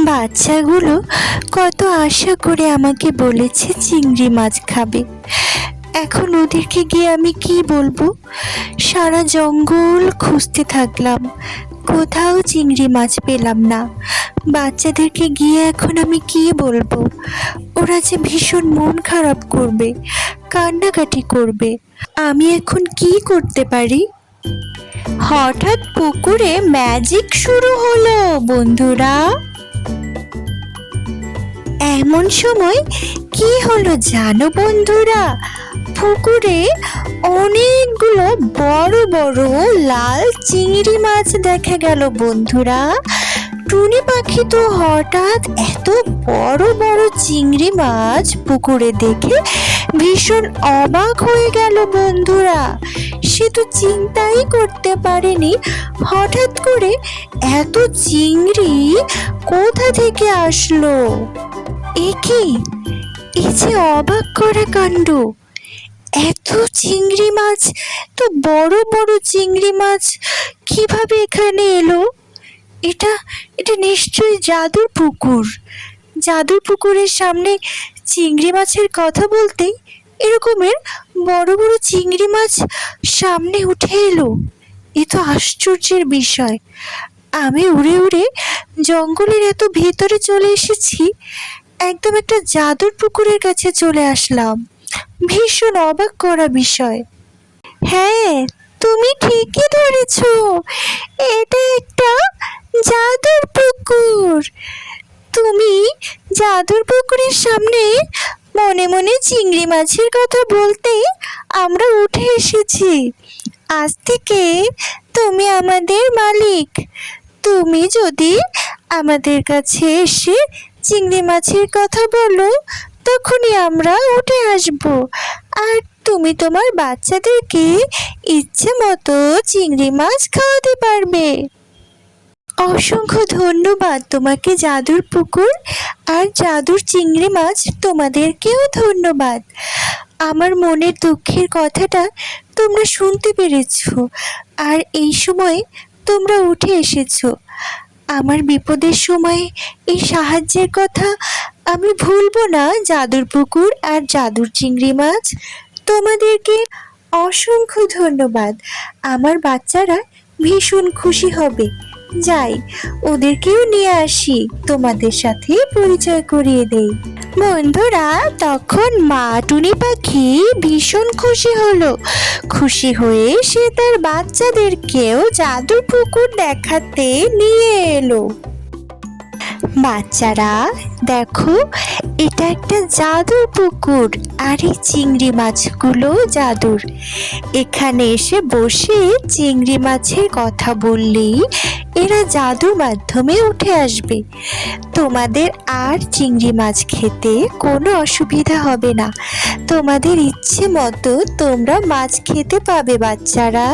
বাচ্চাগুলো কত আশা করে আমাকে বলেছে চিংড়ি মাছ খাবে। এখন ওদেরকে গিয়ে আমি কি বলবো? সারা জঙ্গল খুঁজতে থাকলাম, কোথাও চিংড়ি মাছ পেলাম না। বাচ্চাদেরকে গিয়ে এখন আমি কি বলবো? ওরা যে ভীষণ মন খারাপ করবে, কান্নাকাটি করবে। আমি এখন কি করতে পারি? হঠাৎ পুকুরে ম্যাজিক শুরু হলো বন্ধুরা। এমন সময় কি হলো জানো বন্ধুরা? পুকুরে অনেকগুলো বড় বড় লাল চিংড়ি মাছ দেখা গেল বন্ধুরা। টুনি পাখি তো হঠাৎ এত বড় বড় চিংড়ি মাছ পুকুরে দেখে ভীষণ অবাক হয়ে গেল বন্ধুরা। সে তো চিন্তাই করতে পারেনি হঠাৎ করে এত চিংড়ি কোথা থেকে আসলো। এ কি, এই যে অবাক করা কাণ্ড! এত চিংড়ি মাছ, তো বড় বড় চিংড়ি মাছ কিভাবে এখানে এলো? এটা এটা নিশ্চয়ই জাদুর পুকুর। জাদুর পুকুরের সামনে চিংড়ি মাছের কথা বলতেই এরকমের বড় বড় চিংড়ি মাছ সামনে উঠে এলো। এ তো আশ্চর্যের বিষয়। আমি উড়ে উড়ে জঙ্গলের এত ভেতরে চলে এসেছি, একদম একটা জাদুর পুকুরের কাছে চলে আসলাম। ভীষণ অবাক করা বিষয়। হ্যাঁ, তুমি ঠিকই ধরেছ, এটা একটা জাদুর পুকুর। তুমি জাদুর পুকুরের সামনে মনে মনে চিংড়ি মাছের কথা বলতে আমরা উঠে এসেছি। আজ থেকে তুমি আমাদের মালিক। তুমি যদি আমাদের কাছে এসে চিংড়ি মাছের কথা বলো, তখনই আমরা উঠে আসব। আর তুমি তোমার বাচ্চাদেরকে ইচ্ছে মতো চিংড়ি মাছ খাওয়াতে পারবে। অসংখ্য ধন্যবাদ তোমাকে জাদুর পুকুর আর জাদুর চিংড়ি মাছ, তোমাদেরকেও ধন্যবাদ। আমার মনের দুঃখের কথাটা তোমরা শুনতে পেরেছো, আর এই সময় তোমরা উঠে এসেছো। আমার বিপদের সময় এই সাহায্যের কথা আমি ভুলবো না জাদুর পুকুর আর জাদুর চিংড়ি মাছ। তোমাদেরকে অসংখ্য ধন্যবাদ। আমার বাচ্চারা ভীষণ খুশি হবে। যাই, ওদেরকেও নিয়ে আসি, তোমাদের সাথে পরিচয় করিয়ে দেই। বন্ধুরা, তখন মা টুনি পাখি ভীষণ খুশি হলো। খুশি হয়ে সে তার বাচ্চাদেরকেও জাদুর পুকুর দেখাতে নিয়ে এলো। বাচ্চারা দেখো, এটা একটা জাদুর পুকুর, আর এই চিংড়ি মাছগুলো জাদুর। এখানে এসে বসে চিংড়ি মাছের কথা বললেই এরা জাদুর মাধ্যমে উঠে আসবে। তোমাদের আর চিংড়ি মাছ খেতে কোনো অসুবিধা হবে না। তোমাদের ইচ্ছে মতো তোমরা মাছ খেতে পাবে বাচ্চারা।